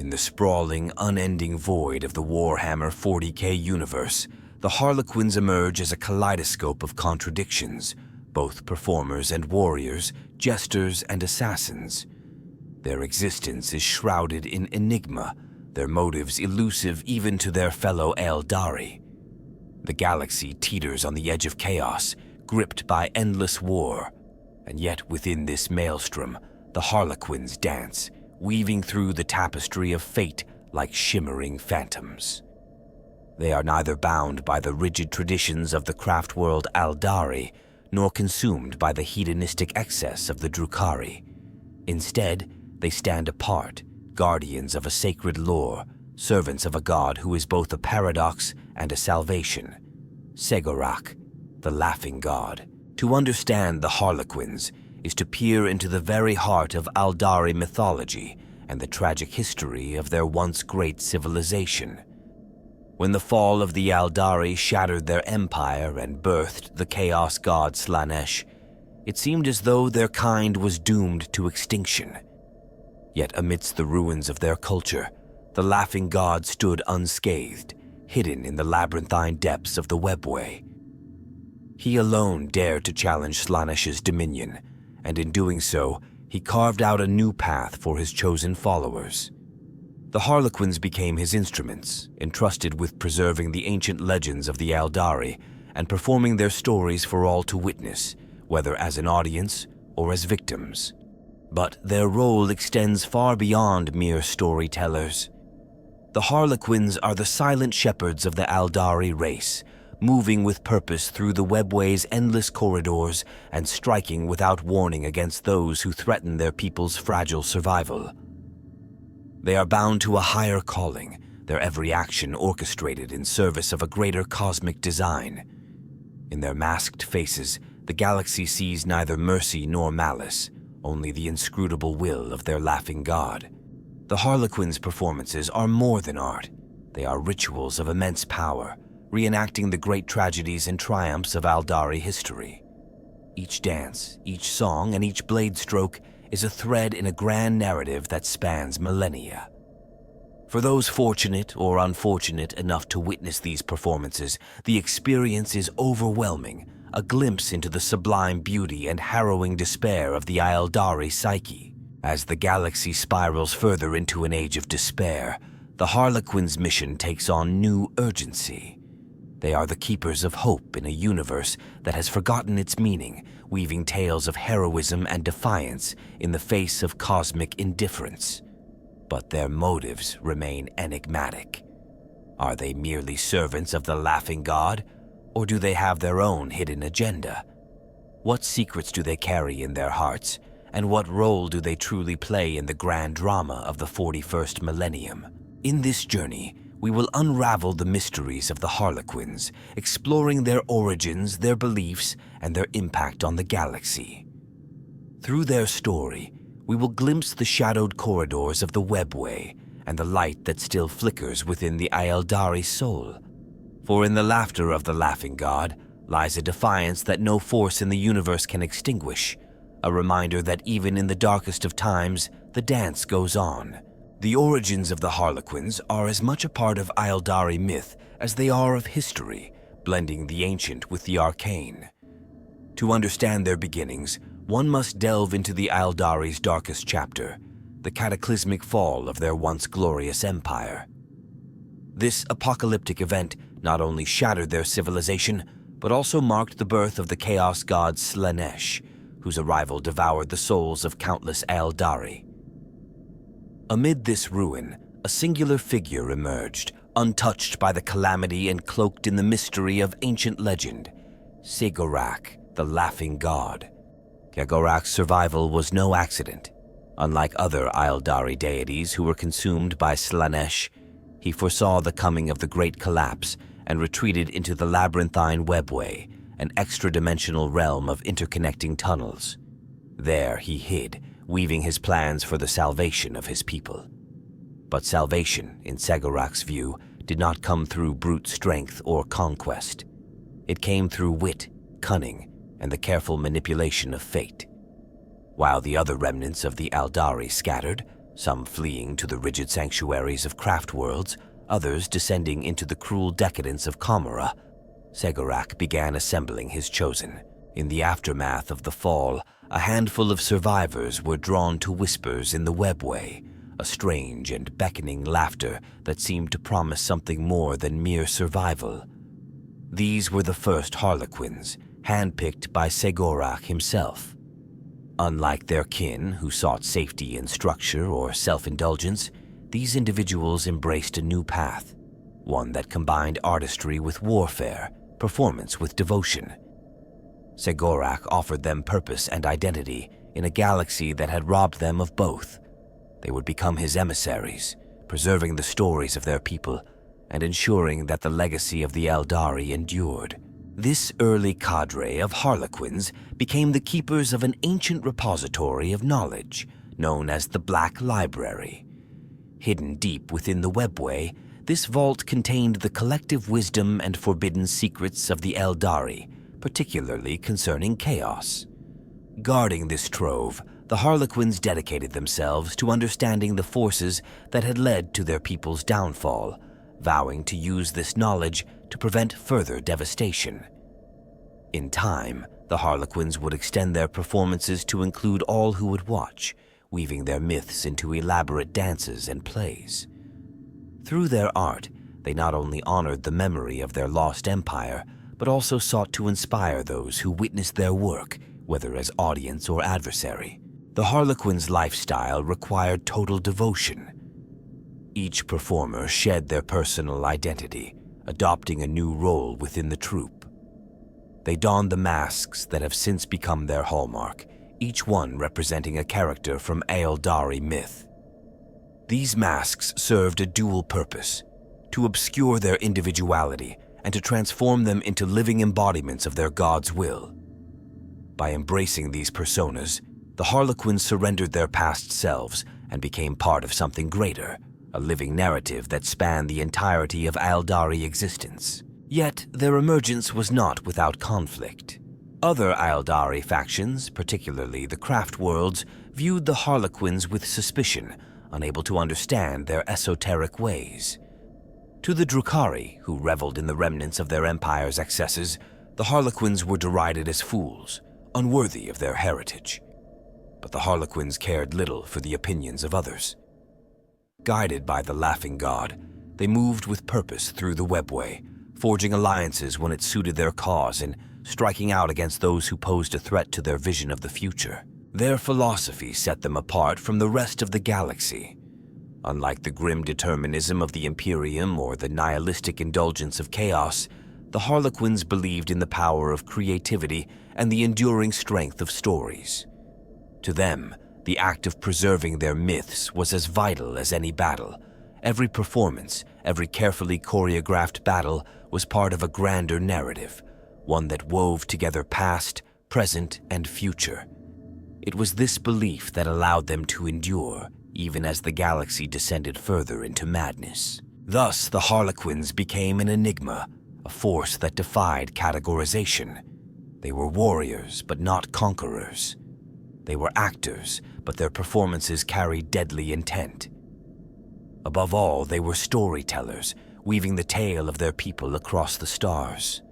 In the sprawling, unending void of the Warhammer 40K universe, the Harlequins emerge as a kaleidoscope of contradictions, both performers and warriors, jesters and assassins. Their existence is shrouded in enigma, their motives elusive even to their fellow Eldari. The galaxy teeters on the edge of chaos, gripped by endless war, and yet within this maelstrom, the Harlequins dance, weaving through the tapestry of fate like shimmering phantoms. They are neither bound by the rigid traditions of the craft world Eldari, nor consumed by the hedonistic excess of the Drukhari. Instead, they stand apart, guardians of a sacred lore, servants of a god who is both a paradox and a salvation. Segorak, the laughing god. To understand the Harlequins is to peer into the very heart of Eldari mythology and the tragic history of their once great civilization. When the fall of the Eldari shattered their empire and birthed the chaos god Slaanesh, it seemed as though their kind was doomed to extinction. Yet amidst the ruins of their culture, the laughing god stood unscathed, hidden in the labyrinthine depths of the webway. He alone dared to challenge Slaanesh's dominion, and in doing so, he carved out a new path for his chosen followers. The Harlequins became his instruments, entrusted with preserving the ancient legends of the Eldari and performing their stories for all to witness, whether as an audience or as victims. But their role extends far beyond mere storytellers. The Harlequins are the silent shepherds of the Eldari race, moving with purpose through the webway's endless corridors and striking without warning against those who threaten their people's fragile survival. They are bound to a higher calling, their every action orchestrated in service of a greater cosmic design. In their masked faces, the galaxy sees neither mercy nor malice, only the inscrutable will of their laughing god. The Harlequins' performances are more than art. They are rituals of immense power, reenacting the great tragedies and triumphs of Eldari history. Each dance, each song, and each blade stroke is a thread in a grand narrative that spans millennia. For those fortunate or unfortunate enough to witness these performances, the experience is overwhelming, a glimpse into the sublime beauty and harrowing despair of the Eldari psyche. As the galaxy spirals further into an age of despair, the Harlequins' mission takes on new urgency. They are the keepers of hope in a universe that has forgotten its meaning, weaving tales of heroism and defiance in the face of cosmic indifference. But their motives remain enigmatic. Are they merely servants of the laughing god, or do they have their own hidden agenda? What secrets do they carry in their hearts, and what role do they truly play in the grand drama of the 41st millennium? In this journey, we will unravel the mysteries of the Harlequins, exploring their origins, their beliefs, and their impact on the galaxy. Through their story, we will glimpse the shadowed corridors of the webway and the light that still flickers within the Eldari soul. For in the laughter of the laughing god lies a defiance that no force in the universe can extinguish, a reminder that even in the darkest of times, the dance goes on. The origins of the Harlequins are as much a part of Eldari myth as they are of history, blending the ancient with the arcane. To understand their beginnings, one must delve into the Eldari's darkest chapter, the cataclysmic fall of their once glorious empire. This apocalyptic event not only shattered their civilization, but also marked the birth of the chaos god Slaanesh, whose arrival devoured the souls of countless Eldari. Amid this ruin, a singular figure emerged, untouched by the calamity and cloaked in the mystery of ancient legend, Segorak, the laughing god. Segorak's survival was no accident. Unlike other Eldari deities who were consumed by Slaanesh, he foresaw the coming of the Great Collapse and retreated into the labyrinthine webway, an extra-dimensional realm of interconnecting tunnels. There he hid, weaving his plans for the salvation of his people. But salvation, in Segorak's view, did not come through brute strength or conquest. It came through wit, cunning, and the careful manipulation of fate. While the other remnants of the Eldari scattered, some fleeing to the rigid sanctuaries of craft worlds, others descending into the cruel decadence of Comora. Segorak began assembling his chosen. In the aftermath of the fall, a handful of survivors were drawn to whispers in the webway, a strange and beckoning laughter that seemed to promise something more than mere survival. These were the first Harlequins, handpicked by Segorak himself. Unlike their kin, who sought safety in structure or self-indulgence, these individuals embraced a new path, one that combined artistry with warfare, performance with devotion. Segorak offered them purpose and identity in a galaxy that had robbed them of both. They would become his emissaries, preserving the stories of their people and ensuring that the legacy of the Eldari endured. This early cadre of Harlequins became the keepers of an ancient repository of knowledge known as the Black Library. Hidden deep within the webway, this vault contained the collective wisdom and forbidden secrets of the Eldari, particularly concerning chaos. Guarding this trove, the Harlequins dedicated themselves to understanding the forces that had led to their people's downfall, vowing to use this knowledge to prevent further devastation. In time, the Harlequins would extend their performances to include all who would watch, weaving their myths into elaborate dances and plays. Through their art, they not only honored the memory of their lost empire, but also sought to inspire those who witnessed their work, whether as audience or adversary. The Harlequins' lifestyle required total devotion. Each performer shed their personal identity, adopting a new role within the troupe. They donned the masks that have since become their hallmark, each one representing a character from Eldari myth. These masks served a dual purpose: to obscure their individuality and to transform them into living embodiments of their god's will. By embracing these personas, the Harlequins surrendered their past selves and became part of something greater, a living narrative that spanned the entirety of Eldari existence. Yet, their emergence was not without conflict. Other Eldari factions, particularly the craft worlds, viewed the Harlequins with suspicion, unable to understand their esoteric ways. To the Drukhari, who reveled in the remnants of their empire's excesses, the Harlequins were derided as fools, unworthy of their heritage. But the Harlequins cared little for the opinions of others. Guided by the Laughing God, they moved with purpose through the webway, forging alliances when it suited their cause and striking out against those who posed a threat to their vision of the future. Their philosophy set them apart from the rest of the galaxy. Unlike the grim determinism of the Imperium or the nihilistic indulgence of chaos, the Harlequins believed in the power of creativity and the enduring strength of stories. To them, the act of preserving their myths was as vital as any battle. Every performance, every carefully choreographed battle was part of a grander narrative, one that wove together past, present, and future. It was this belief that allowed them to endure, even as the galaxy descended further into madness. Thus, the Harlequins became an enigma, a force that defied categorization. They were warriors, but not conquerors. They were actors, but their performances carried deadly intent. Above all, they were storytellers, weaving the tale of their people across the stars.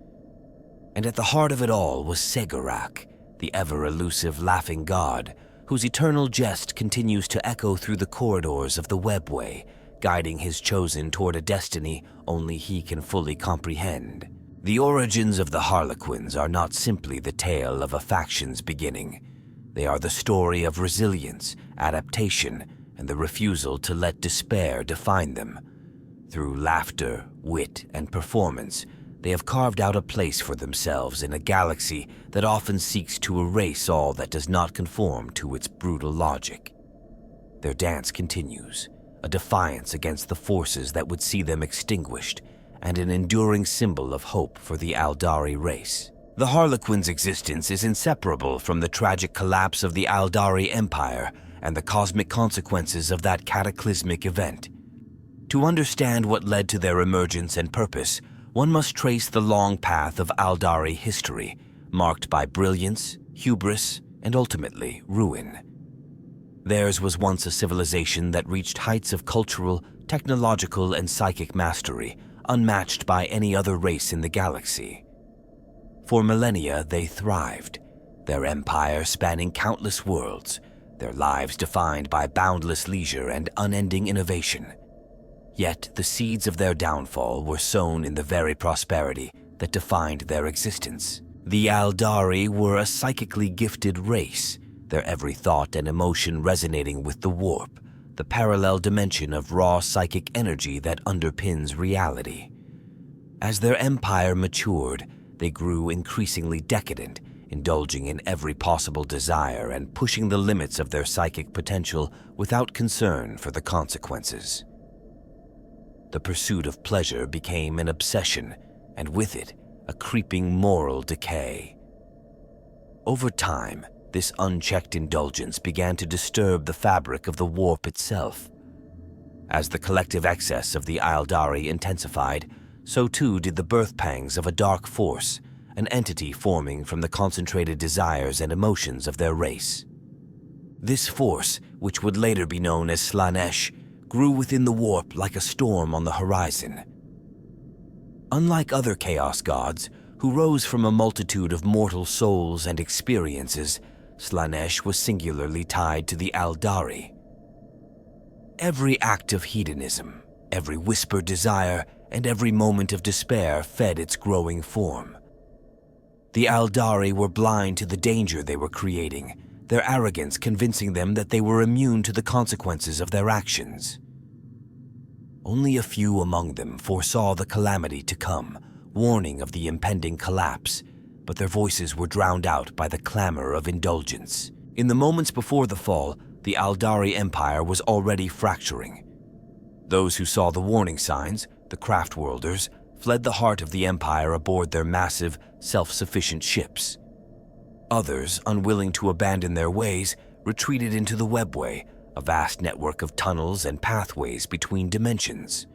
And at the heart of it all was Segorak, the ever-elusive Laughing God, whose eternal jest continues to echo through the corridors of the webway, guiding his chosen toward a destiny only he can fully comprehend. The origins of the Harlequins are not simply the tale of a faction's beginning. They are the story of resilience, adaptation, and the refusal to let despair define them. Through laughter, wit, and performance, they have carved out a place for themselves in a galaxy that often seeks to erase all that does not conform to its brutal logic. Their dance continues, a defiance against the forces that would see them extinguished, and an enduring symbol of hope for the Eldari race. The Harlequins' existence is inseparable from the tragic collapse of the Eldari Empire and the cosmic consequences of that cataclysmic event. To understand what led to their emergence and purpose, one must trace the long path of Eldari history, marked by brilliance, hubris, and ultimately ruin. Theirs was once a civilization that reached heights of cultural, technological, and psychic mastery unmatched by any other race in the galaxy. For millennia, they thrived, their empire spanning countless worlds, their lives defined by boundless leisure and unending innovation. Yet the seeds of their downfall were sown in the very prosperity that defined their existence. The Eldari were a psychically gifted race, their every thought and emotion resonating with the warp, the parallel dimension of raw psychic energy that underpins reality. As their empire matured, they grew increasingly decadent, indulging in every possible desire and pushing the limits of their psychic potential without concern for the consequences. The pursuit of pleasure became an obsession, and with it, a creeping moral decay. Over time, this unchecked indulgence began to disturb the fabric of the warp itself. As the collective excess of the Eldari intensified, so too did the birth pangs of a dark force, an entity forming from the concentrated desires and emotions of their race. This force, which would later be known as Slaanesh, grew within the warp like a storm on the horizon. Unlike other Chaos gods, who rose from a multitude of mortal souls and experiences, Slaanesh was singularly tied to the Eldari. Every act of hedonism, every whispered desire, and every moment of despair fed its growing form. The Eldari were blind to the danger they were creating, their arrogance convincing them that they were immune to the consequences of their actions. Only a few among them foresaw the calamity to come, warning of the impending collapse, but their voices were drowned out by the clamor of indulgence. In the moments before the fall, the Eldari Empire was already fracturing. Those who saw the warning signs, the Craftworlders, fled the heart of the Empire aboard their massive, self-sufficient ships. Others, unwilling to abandon their ways, retreated into the Webway, a vast network of tunnels and pathways between dimensions.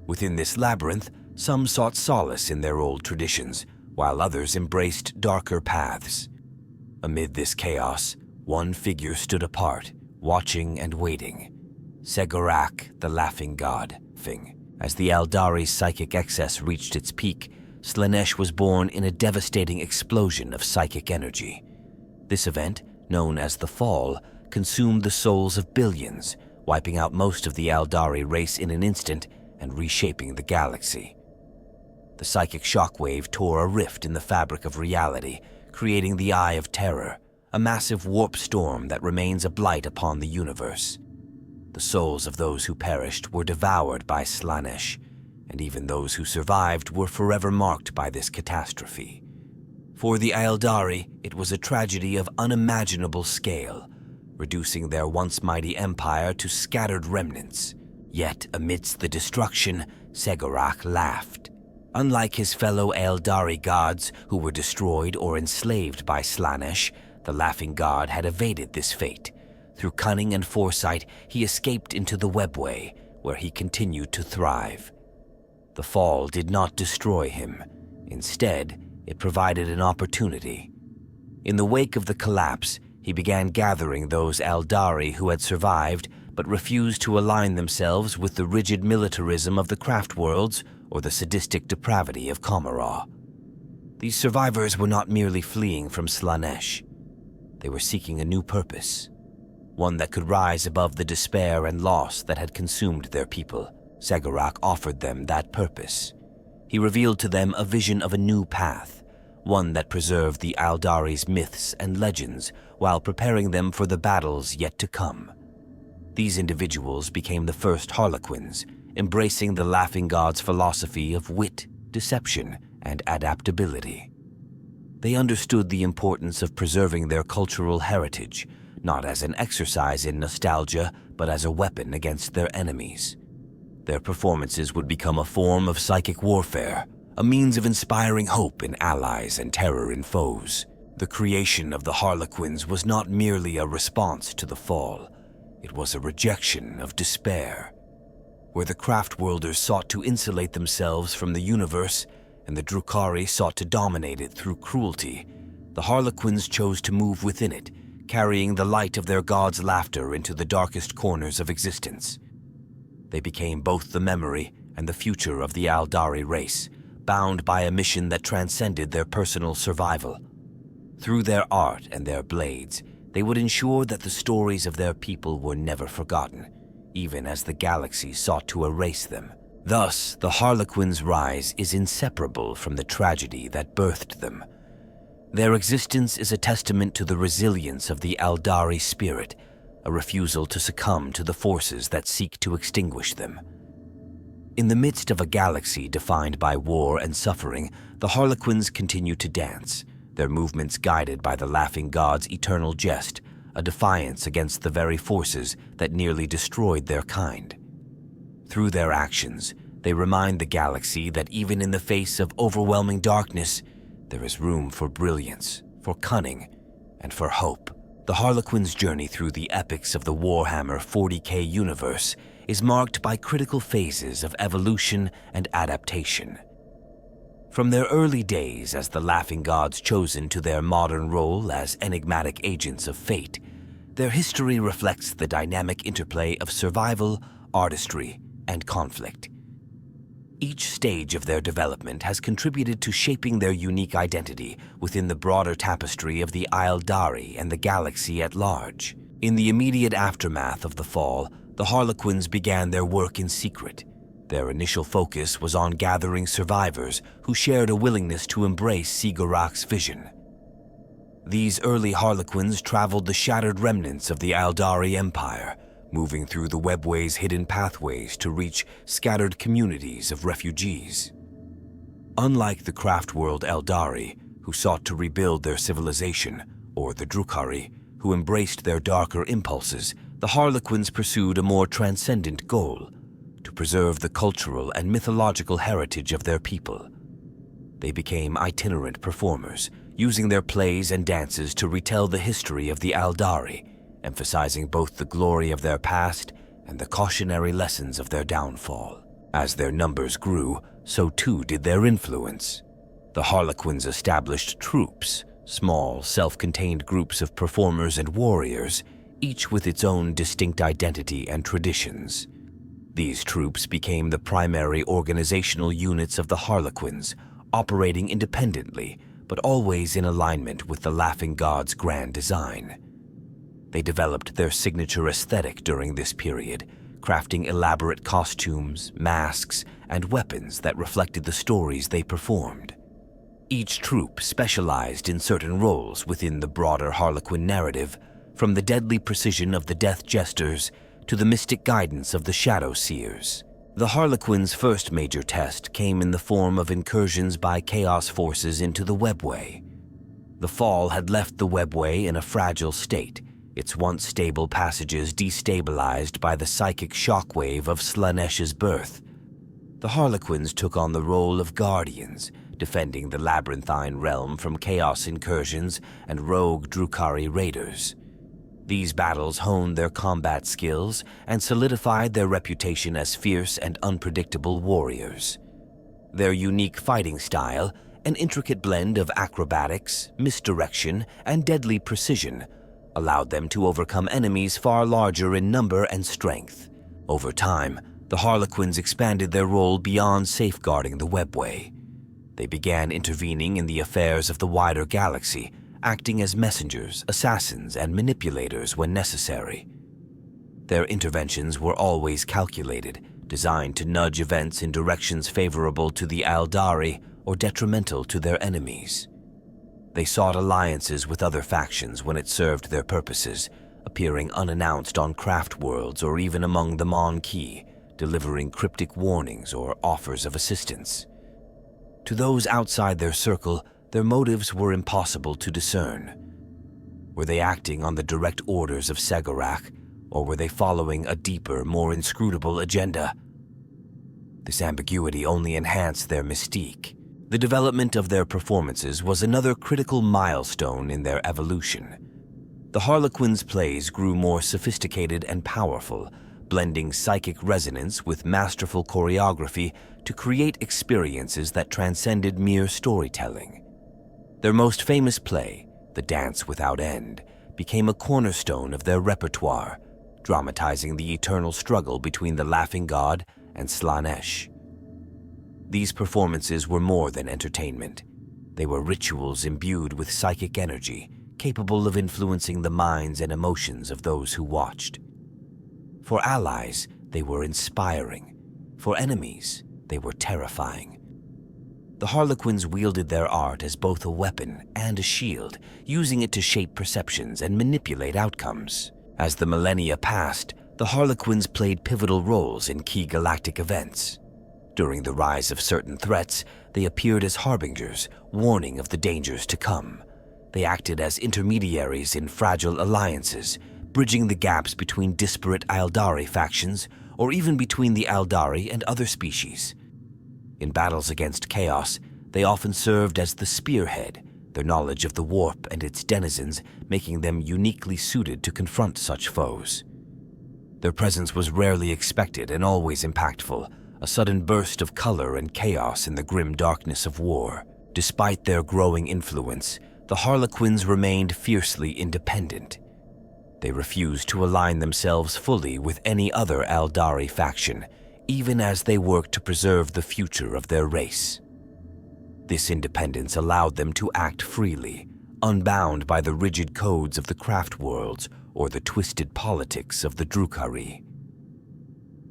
Within this labyrinth, some sought solace in their old traditions, while others embraced darker paths. Amid this chaos, one figure stood apart, watching and waiting. Segurak, the Laughing God. As the Eldari's psychic excess reached its peak, Slaanesh was born in a devastating explosion of psychic energy. This event, known as the Fall, consumed the souls of billions, wiping out most of the Eldari race in an instant and reshaping the galaxy. The psychic shockwave tore a rift in the fabric of reality, creating the Eye of Terror, a massive warp storm that remains a blight upon the universe. The souls of those who perished were devoured by Slaanesh, and even those who survived were forever marked by this catastrophe. For the Eldari, it was a tragedy of unimaginable scale, reducing their once mighty empire to scattered remnants. Yet, amidst the destruction, Segurak laughed. Unlike his fellow Eldari gods who were destroyed or enslaved by Slaanesh, the Laughing God had evaded this fate. Through cunning and foresight, he escaped into the Webway, where he continued to thrive. The fall did not destroy him. Instead, it provided an opportunity. In the wake of the collapse, he began gathering those Eldari who had survived but refused to align themselves with the rigid militarism of the Craftworlds or the sadistic depravity of Kamara. These survivors were not merely fleeing from Slaanesh. They were seeking a new purpose, one that could rise above the despair and loss that had consumed their people. Segurak offered them that purpose. He revealed to them a vision of a new path, one that preserved the Eldari's myths and legends while preparing them for the battles yet to come. These individuals became the first Harlequins, embracing the Laughing God's philosophy of wit, deception, and adaptability. They understood the importance of preserving their cultural heritage, not as an exercise in nostalgia, but as a weapon against their enemies. Their performances would become a form of psychic warfare, a means of inspiring hope in allies and terror in foes. The creation of the Harlequins was not merely a response to the fall, it was a rejection of despair. Where the Craftworlders sought to insulate themselves from the universe, and the Drukhari sought to dominate it through cruelty, the Harlequins chose to move within it, carrying the light of their god's laughter into the darkest corners of existence. They became both the memory and the future of the Eldari race, bound by a mission that transcended their personal survival. Through their art and their blades, they would ensure that the stories of their people were never forgotten, even as the galaxy sought to erase them. Thus, the Harlequins' rise is inseparable from the tragedy that birthed them. Their existence is a testament to the resilience of the Eldari spirit, a refusal to succumb to the forces that seek to extinguish them. In the midst of a galaxy defined by war and suffering, the Harlequins continue to dance, their movements guided by the laughing god's eternal jest, a defiance against the very forces that nearly destroyed their kind. Through their actions, they remind the galaxy that even in the face of overwhelming darkness, there is room for brilliance, for cunning, and for hope. The Harlequins' journey through the epics of the Warhammer 40K universe is marked by critical phases of evolution and adaptation. From their early days as the laughing gods chosen to their modern role as enigmatic agents of fate, their history reflects the dynamic interplay of survival, artistry, and conflict. Each stage of their development has contributed to shaping their unique identity within the broader tapestry of the Eldari and the galaxy at large. In the immediate aftermath of the fall, the Harlequins began their work in secret. Their initial focus was on gathering survivors who shared a willingness to embrace Sigorak's vision. These early Harlequins traveled the shattered remnants of the Eldari Empire, moving through the webway's hidden pathways to reach scattered communities of refugees. Unlike the craft world Eldari, who sought to rebuild their civilization, or the Drukhari, who embraced their darker impulses, the Harlequins pursued a more transcendent goal: to preserve the cultural and mythological heritage of their people. They became itinerant performers, using their plays and dances to retell the history of the Eldari, emphasizing both the glory of their past and the cautionary lessons of their downfall. As their numbers grew, so too did their influence. The Harlequins established troops, small, self-contained groups of performers and warriors, each with its own distinct identity and traditions. These troops became the primary organizational units of the Harlequins, operating independently, but always in alignment with the Laughing God's grand design. They developed their signature aesthetic during this period, crafting elaborate costumes, masks, and weapons that reflected the stories they performed. Each troop specialized in certain roles within the broader Harlequin narrative, from the deadly precision of the Death Jesters to the mystic guidance of the Shadow Seers. The Harlequins' first major test came in the form of incursions by Chaos forces into the Webway. The fall had left the Webway in a fragile state, its once stable passages destabilized by the psychic shockwave of Slaaneish's birth. The Harlequins took on the role of guardians, defending the labyrinthine realm from chaos incursions and rogue Drukhari raiders. These battles honed their combat skills and solidified their reputation as fierce and unpredictable warriors. Their unique fighting style, an intricate blend of acrobatics, misdirection, and deadly precision, allowed them to overcome enemies far larger in number and strength. Over time, the Harlequins expanded their role beyond safeguarding the Webway. They began intervening in the affairs of the wider galaxy, acting as messengers, assassins, and manipulators when necessary. Their interventions were always calculated, designed to nudge events in directions favorable to the Eldari or detrimental to their enemies. They sought alliances with other factions when it served their purposes, appearing unannounced on craft worlds or even among the Maquis, delivering cryptic warnings or offers of assistance. To those outside their circle, their motives were impossible to discern. Were they acting on the direct orders of Sigorak, or were they following a deeper, more inscrutable agenda? This ambiguity only enhanced their mystique. The development of their performances was another critical milestone in their evolution. The Harlequins' plays grew more sophisticated and powerful, blending psychic resonance with masterful choreography to create experiences that transcended mere storytelling. Their most famous play, The Dance Without End, became a cornerstone of their repertoire, dramatizing the eternal struggle between the Laughing God and Slaanesh. These performances were more than entertainment. They were rituals imbued with psychic energy, capable of influencing the minds and emotions of those who watched. For allies, they were inspiring. For enemies, they were terrifying. The Harlequins wielded their art as both a weapon and a shield, using it to shape perceptions and manipulate outcomes. As the millennia passed, the Harlequins played pivotal roles in key galactic events. During the rise of certain threats, they appeared as harbingers, warning of the dangers to come. They acted as intermediaries in fragile alliances, bridging the gaps between disparate Eldari factions, or even between the Eldari and other species. In battles against chaos, they often served as the spearhead, their knowledge of the warp and its denizens making them uniquely suited to confront such foes. Their presence was rarely expected and always impactful, a sudden burst of color and chaos in the grim darkness of war. Despite their growing influence, the Harlequins remained fiercely independent. They refused to align themselves fully with any other Eldari faction, even as they worked to preserve the future of their race. This independence allowed them to act freely, unbound by the rigid codes of the craft worlds or the twisted politics of the Drukhari.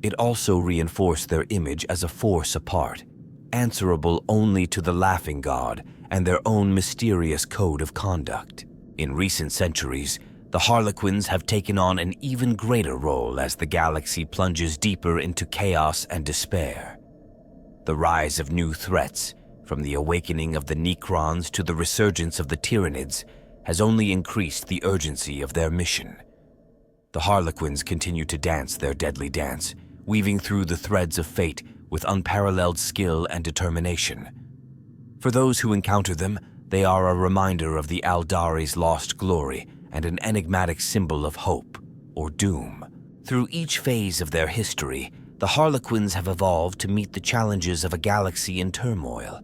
It also reinforced their image as a force apart, answerable only to the Laughing God and their own mysterious code of conduct. In recent centuries, the Harlequins have taken on an even greater role as the galaxy plunges deeper into chaos and despair. The rise of new threats, from the awakening of the Necrons to the resurgence of the Tyranids, has only increased the urgency of their mission. The Harlequins continue to dance their deadly dance, weaving through the threads of fate with unparalleled skill and determination. For those who encounter them, they are a reminder of the Eldari's lost glory and an enigmatic symbol of hope or doom. Through each phase of their history, the Harlequins have evolved to meet the challenges of a galaxy in turmoil.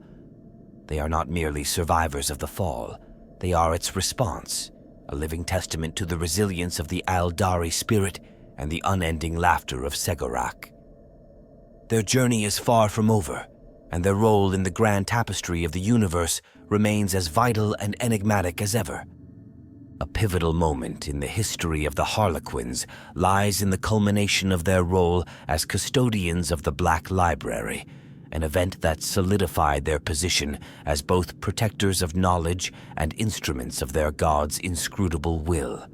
They are not merely survivors of the fall, they are its response, a living testament to the resilience of the Eldari spirit and the unending laughter of Segorak. Their journey is far from over, and their role in the grand tapestry of the universe remains as vital and enigmatic as ever. A pivotal moment in the history of the Harlequins lies in the culmination of their role as custodians of the Black Library, an event that solidified their position as both protectors of knowledge and instruments of their god's inscrutable will.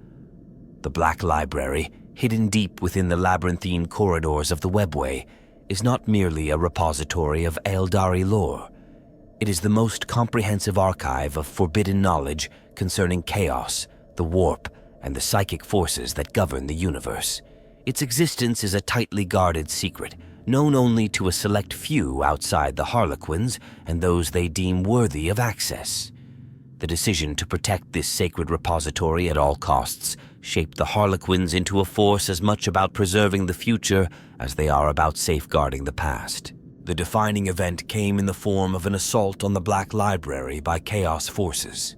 The Black Library, hidden deep within the labyrinthine corridors of the Webway, is not merely a repository of Eldari lore. It is the most comprehensive archive of forbidden knowledge concerning chaos, the warp, and the psychic forces that govern the universe. Its existence is a tightly guarded secret, known only to a select few outside the Harlequins and those they deem worthy of access. The decision to protect this sacred repository at all costs shaped the Harlequins into a force as much about preserving the future as they are about safeguarding the past. The defining event came in the form of an assault on the Black Library by Chaos forces.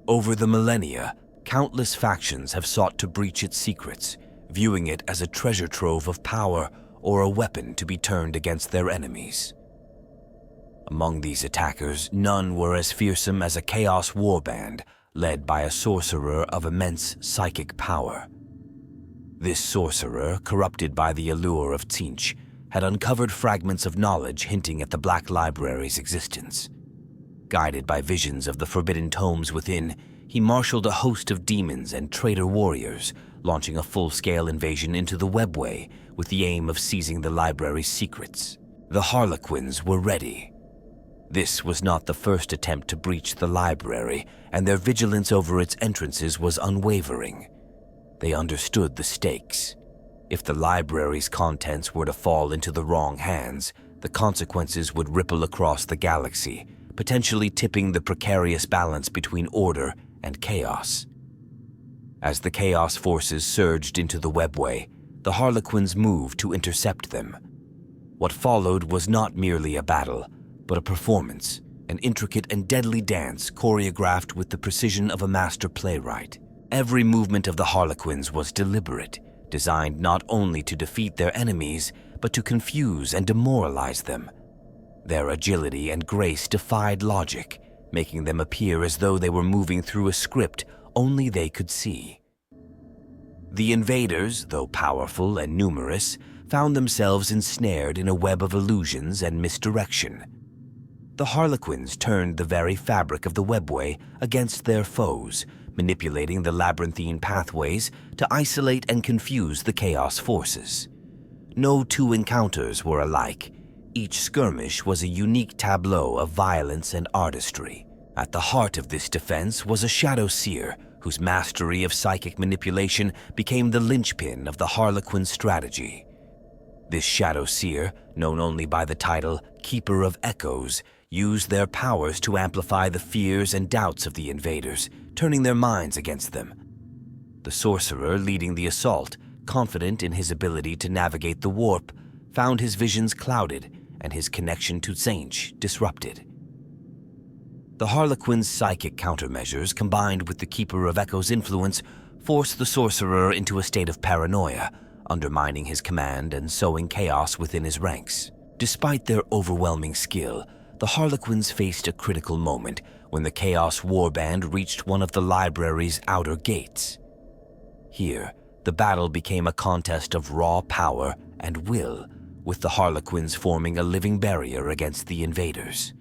Over the millennia, countless factions have sought to breach its secrets, viewing it as a treasure trove of power or a weapon to be turned against their enemies. Among these attackers, none were as fearsome as a Chaos warband led by a sorcerer of immense psychic power. This sorcerer, corrupted by the allure of Tzeentch, had uncovered fragments of knowledge hinting at the Black Library's existence. Guided by visions of the forbidden tomes within, he marshaled a host of demons and traitor warriors, launching a full-scale invasion into the Webway with the aim of seizing the library's secrets. The Harlequins were ready. This was not the first attempt to breach the library, and their vigilance over its entrances was unwavering. They understood the stakes. If the library's contents were to fall into the wrong hands, the consequences would ripple across the galaxy, potentially tipping the precarious balance between order and chaos. As the Chaos forces surged into the Webway, the Harlequins moved to intercept them. What followed was not merely a battle, but a performance, an intricate and deadly dance choreographed with the precision of a master playwright. Every movement of the Harlequins was deliberate, designed not only to defeat their enemies, but to confuse and demoralize them. Their agility and grace defied logic, making them appear as though they were moving through a script only they could see. The invaders, though powerful and numerous, found themselves ensnared in a web of illusions and misdirection. The Harlequins turned the very fabric of the webway against their foes, manipulating the labyrinthine pathways to isolate and confuse the Chaos forces. No two encounters were alike. Each skirmish was a unique tableau of violence and artistry. At the heart of this defense was a Shadow Seer, whose mastery of psychic manipulation became the linchpin of the Harlequin strategy. This Shadow Seer, known only by the title Keeper of Echoes, used their powers to amplify the fears and doubts of the invaders, turning their minds against them. The sorcerer leading the assault, confident in his ability to navigate the warp, found his visions clouded and his connection to Tzeentch disrupted. The Harlequin's psychic countermeasures, combined with the Keeper of Echoes' influence, forced the sorcerer into a state of paranoia, undermining his command and sowing chaos within his ranks. Despite their overwhelming skill, the Harlequins faced a critical moment when the Chaos Warband reached one of the library's outer gates. Here, the battle became a contest of raw power and will, with the Harlequins forming a living barrier against the invaders.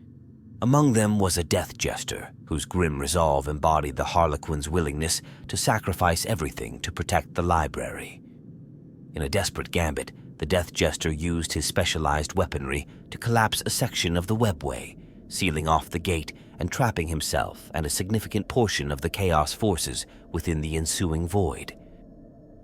Among them was a Death Jester, whose grim resolve embodied the Harlequins' willingness to sacrifice everything to protect the library. In a desperate gambit, the Death Jester used his specialized weaponry to collapse a section of the webway, sealing off the gate and trapping himself and a significant portion of the Chaos forces within the ensuing void.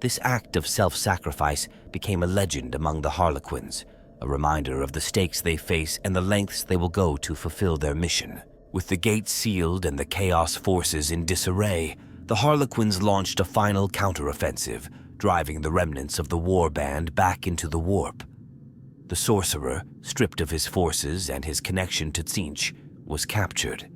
This act of self-sacrifice became a legend among the Harlequins, a reminder of the stakes they face and the lengths they will go to fulfill their mission. With the gate sealed and the Chaos forces in disarray, the Harlequins launched a final counteroffensive, driving the remnants of the warband back into the warp. The sorcerer, stripped of his forces and his connection to Tzeentch, was captured.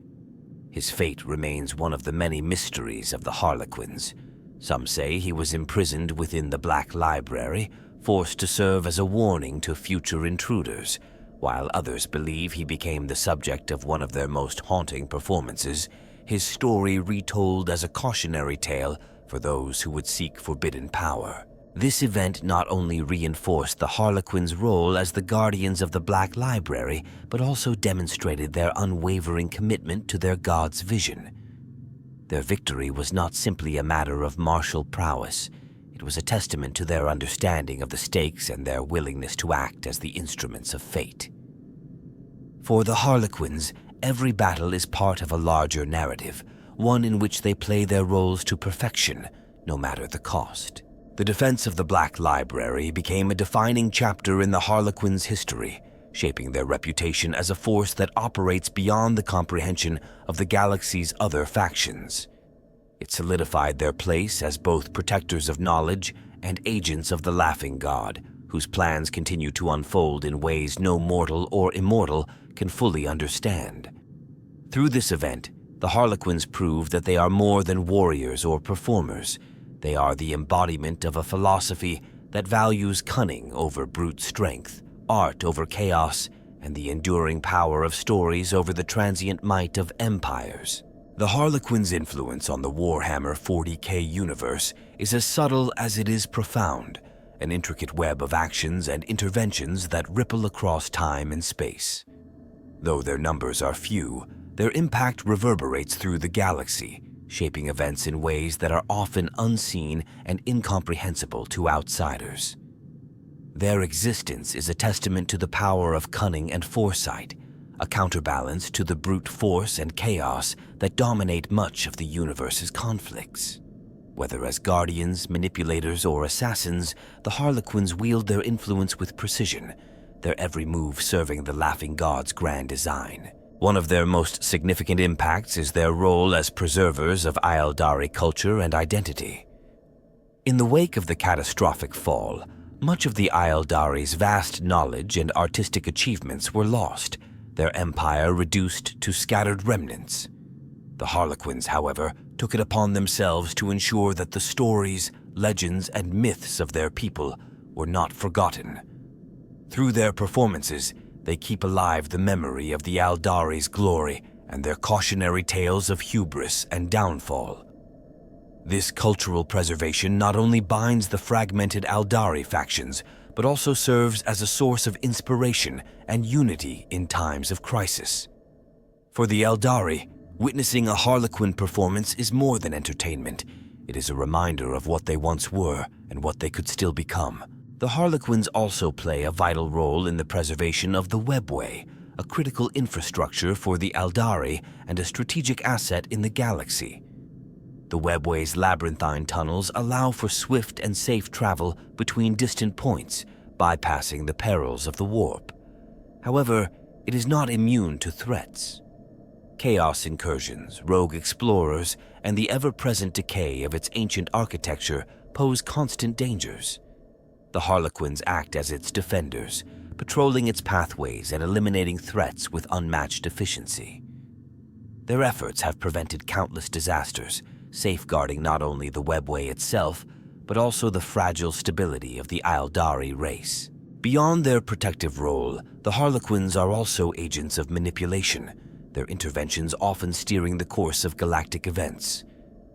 His fate remains one of the many mysteries of the Harlequins. Some say he was imprisoned within the Black Library, forced to serve as a warning to future intruders, while others believe he became the subject of one of their most haunting performances, his story retold as a cautionary tale for those who would seek forbidden power. This event not only reinforced the Harlequins' role as the guardians of the Black Library, but also demonstrated their unwavering commitment to their god's vision. Their victory was not simply a matter of martial prowess. It was a testament to their understanding of the stakes and their willingness to act as the instruments of fate. For the Harlequins, every battle is part of a larger narrative, one in which they play their roles to perfection, no matter the cost. The defense of the Black Library became a defining chapter in the Harlequins' history, shaping their reputation as a force that operates beyond the comprehension of the galaxy's other factions. It solidified their place as both protectors of knowledge and agents of the Laughing God, whose plans continue to unfold in ways no mortal or immortal can fully understand. Through this event, the Harlequins prove that they are more than warriors or performers. They are the embodiment of a philosophy that values cunning over brute strength, art over chaos, and the enduring power of stories over the transient might of empires. The Harlequins' influence on the Warhammer 40K universe is as subtle as it is profound, an intricate web of actions and interventions that ripple across time and space. Though their numbers are few, their impact reverberates through the galaxy, shaping events in ways that are often unseen and incomprehensible to outsiders. Their existence is a testament to the power of cunning and foresight, a counterbalance to the brute force and chaos that dominate much of the universe's conflicts. Whether as guardians, manipulators, or assassins, the Harlequins wield their influence with precision, their every move serving the Laughing God's grand design. One of their most significant impacts is their role as preservers of Eldari culture and identity. In the wake of the catastrophic fall, much of the Eldari's vast knowledge and artistic achievements were lost, their empire reduced to scattered remnants. The Harlequins, however, took it upon themselves to ensure that the stories, legends, and myths of their people were not forgotten. Through their performances, they keep alive the memory of the Eldari's glory and their cautionary tales of hubris and downfall. This cultural preservation not only binds the fragmented Eldari factions, but also serves as a source of inspiration and unity in times of crisis. For the Eldari, witnessing a Harlequin performance is more than entertainment. It is a reminder of what they once were and what they could still become. The Harlequins also play a vital role in the preservation of the Webway, a critical infrastructure for the Eldari and a strategic asset in the galaxy. The Webway's labyrinthine tunnels allow for swift and safe travel between distant points, bypassing the perils of the warp. However, it is not immune to threats. Chaos incursions, rogue explorers, and the ever-present decay of its ancient architecture pose constant dangers. The Harlequins act as its defenders, patrolling its pathways and eliminating threats with unmatched efficiency. Their efforts have prevented countless disasters, safeguarding not only the Webway itself, but also the fragile stability of the Eldari race. Beyond their protective role, the Harlequins are also agents of manipulation, their interventions often steering the course of galactic events.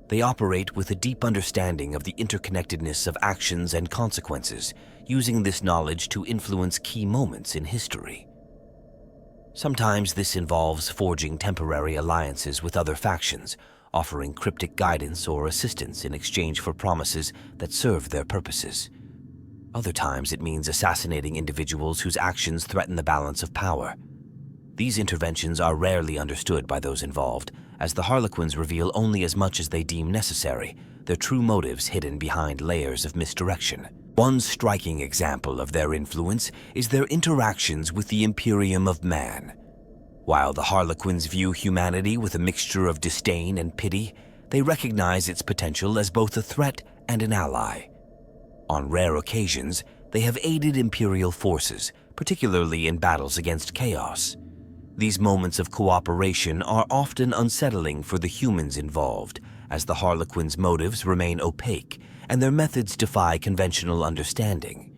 They operate with a deep understanding of the interconnectedness of actions and consequences, using this knowledge to influence key moments in history. Sometimes this involves forging temporary alliances with other factions, offering cryptic guidance or assistance in exchange for promises that serve their purposes. Other times it means assassinating individuals whose actions threaten the balance of power. These interventions are rarely understood by those involved, as the Harlequins reveal only as much as they deem necessary, their true motives hidden behind layers of misdirection. One striking example of their influence is their interactions with the Imperium of Man. While the Harlequins view humanity with a mixture of disdain and pity, they recognize its potential as both a threat and an ally. On rare occasions, they have aided Imperial forces, particularly in battles against chaos. These moments of cooperation are often unsettling for the humans involved, as the Harlequins' motives remain opaque and their methods defy conventional understanding.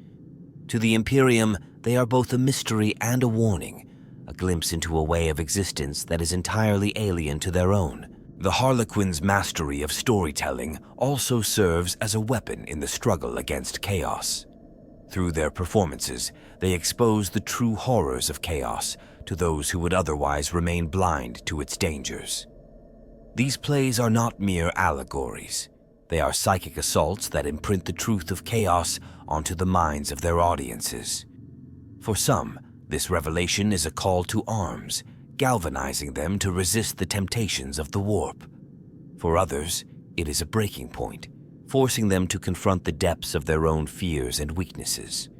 To the Imperium, they are both a mystery and a warning, a glimpse into a way of existence that is entirely alien to their own. The Harlequins' mastery of storytelling also serves as a weapon in the struggle against chaos. Through their performances, they expose the true horrors of chaos to those who would otherwise remain blind to its dangers. These plays are not mere allegories. They are psychic assaults that imprint the truth of chaos onto the minds of their audiences. For some, this revelation is a call to arms, galvanizing them to resist the temptations of the warp. For others, it is a breaking point, forcing them to confront the depths of their own fears and weaknesses.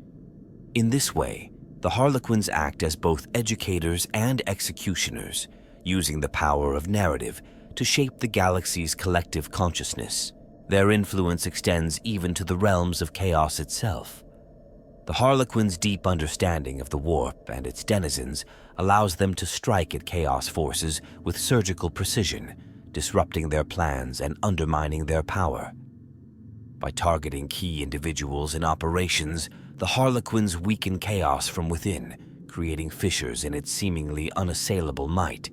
In this way, the Harlequins act as both educators and executioners, using the power of narrative to shape the galaxy's collective consciousness. Their influence extends even to the realms of chaos itself. The Harlequins' deep understanding of the warp and its denizens allows them to strike at chaos forces with surgical precision, disrupting their plans and undermining their power. By targeting key individuals and operations, the Harlequins weaken chaos from within, creating fissures in its seemingly unassailable might.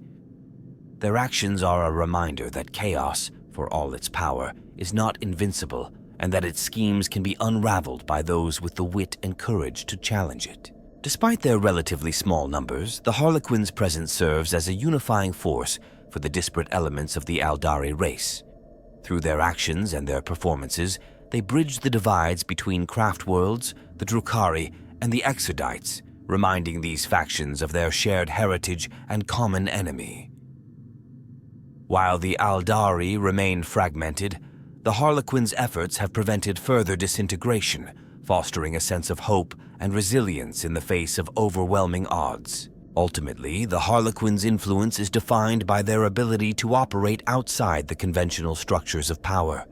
Their actions are a reminder that chaos, for all its power, is not invincible, and that its schemes can be unraveled by those with the wit and courage to challenge it. Despite their relatively small numbers, the Harlequins' presence serves as a unifying force for the disparate elements of the Eldari race. Through their actions and their performances, they bridge the divides between craft worlds, the Drukhari, and the Exodites, reminding these factions of their shared heritage and common enemy. While the Eldari remain fragmented, the Harlequins' efforts have prevented further disintegration, fostering a sense of hope and resilience in the face of overwhelming odds. Ultimately, the Harlequins' influence is defined by their ability to operate outside the conventional structures of power.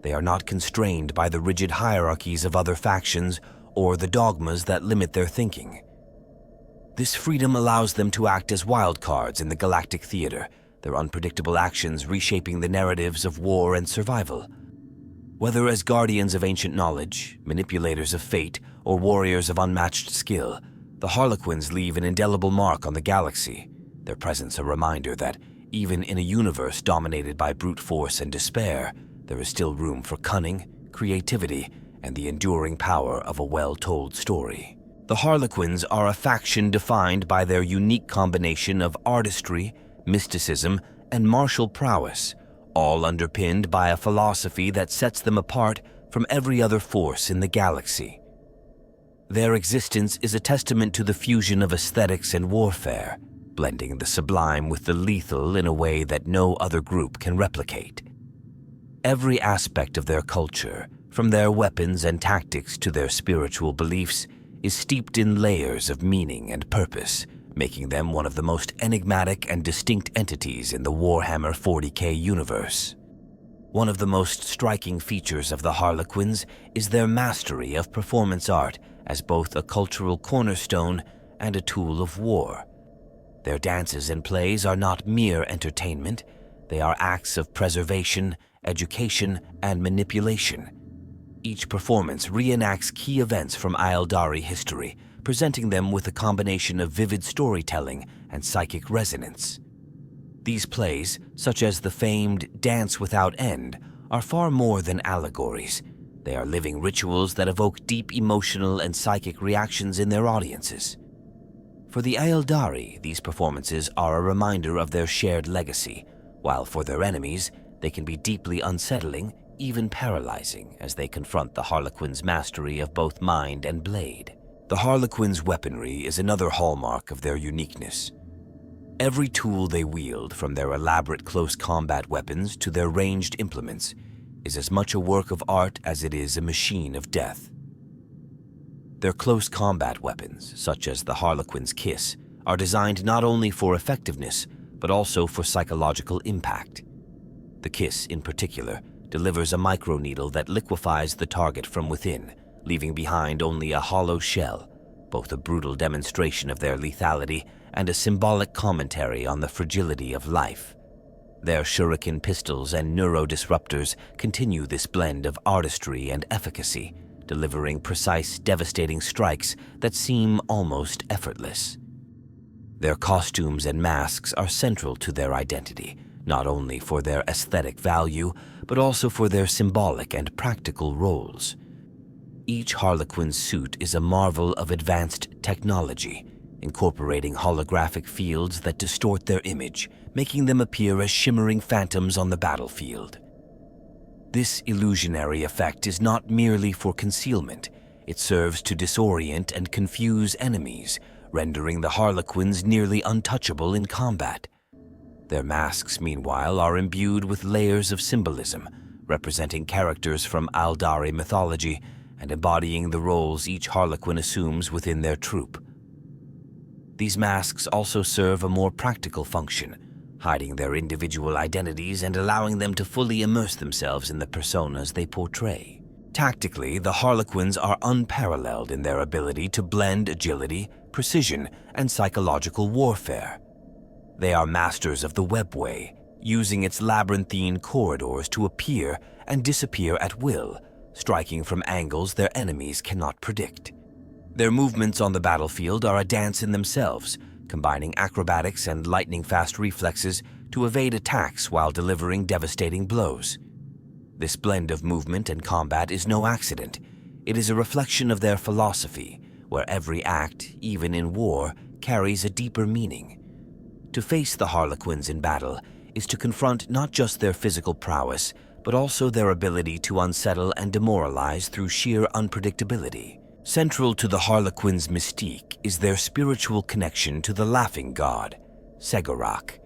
They are not constrained by the rigid hierarchies of other factions or the dogmas that limit their thinking. This freedom allows them to act as wildcards in the galactic theater, their unpredictable actions reshaping the narratives of war and survival. Whether as guardians of ancient knowledge, manipulators of fate, or warriors of unmatched skill, the Harlequins leave an indelible mark on the galaxy, their presence a reminder that, even in a universe dominated by brute force and despair, there is still room for cunning, creativity, and the enduring power of a well-told story. The Harlequins are a faction defined by their unique combination of artistry, mysticism, and martial prowess, all underpinned by a philosophy that sets them apart from every other force in the galaxy. Their existence is a testament to the fusion of aesthetics and warfare, blending the sublime with the lethal in a way that no other group can replicate. Every aspect of their culture, from their weapons and tactics to their spiritual beliefs, is steeped in layers of meaning and purpose, making them one of the most enigmatic and distinct entities in the Warhammer 40K universe. One of the most striking features of the Harlequins is their mastery of performance art as both a cultural cornerstone and a tool of war. Their dances and plays are not mere entertainment, they are acts of preservation, education, and manipulation. Each performance reenacts key events from Eldari history, presenting them with a combination of vivid storytelling and psychic resonance. These plays, such as the famed Dance Without End, are far more than allegories. They are living rituals that evoke deep emotional and psychic reactions in their audiences. For the Eldari, these performances are a reminder of their shared legacy, while for their enemies, they can be deeply unsettling, even paralyzing, as they confront the Harlequins' mastery of both mind and blade. The Harlequins' weaponry is another hallmark of their uniqueness. Every tool they wield, from their elaborate close combat weapons to their ranged implements, is as much a work of art as it is a machine of death. Their close combat weapons, such as the Harlequin's Kiss, are designed not only for effectiveness, but also for psychological impact. The Kiss, in particular, delivers a microneedle that liquefies the target from within, leaving behind only a hollow shell, both a brutal demonstration of their lethality and a symbolic commentary on the fragility of life. Their shuriken pistols and neurodisruptors continue this blend of artistry and efficacy, delivering precise, devastating strikes that seem almost effortless. Their costumes and masks are central to their identity, not only for their aesthetic value, but also for their symbolic and practical roles. Each Harlequin suit is a marvel of advanced technology, incorporating holographic fields that distort their image, making them appear as shimmering phantoms on the battlefield. This illusionary effect is not merely for concealment, it serves to disorient and confuse enemies, rendering the Harlequins nearly untouchable in combat. Their masks, meanwhile, are imbued with layers of symbolism, representing characters from Eldari mythology and embodying the roles each Harlequin assumes within their troop. These masks also serve a more practical function, hiding their individual identities and allowing them to fully immerse themselves in the personas they portray. Tactically, the Harlequins are unparalleled in their ability to blend agility, precision, and psychological warfare. They are masters of the webway, using its labyrinthine corridors to appear and disappear at will, striking from angles their enemies cannot predict. Their movements on the battlefield are a dance in themselves, combining acrobatics and lightning-fast reflexes to evade attacks while delivering devastating blows. This blend of movement and combat is no accident. It is a reflection of their philosophy, where every act, even in war, carries a deeper meaning. To face the Harlequins in battle is to confront not just their physical prowess, but also their ability to unsettle and demoralize through sheer unpredictability. Central to the Harlequins' mystique is their spiritual connection to the laughing god, Segorak.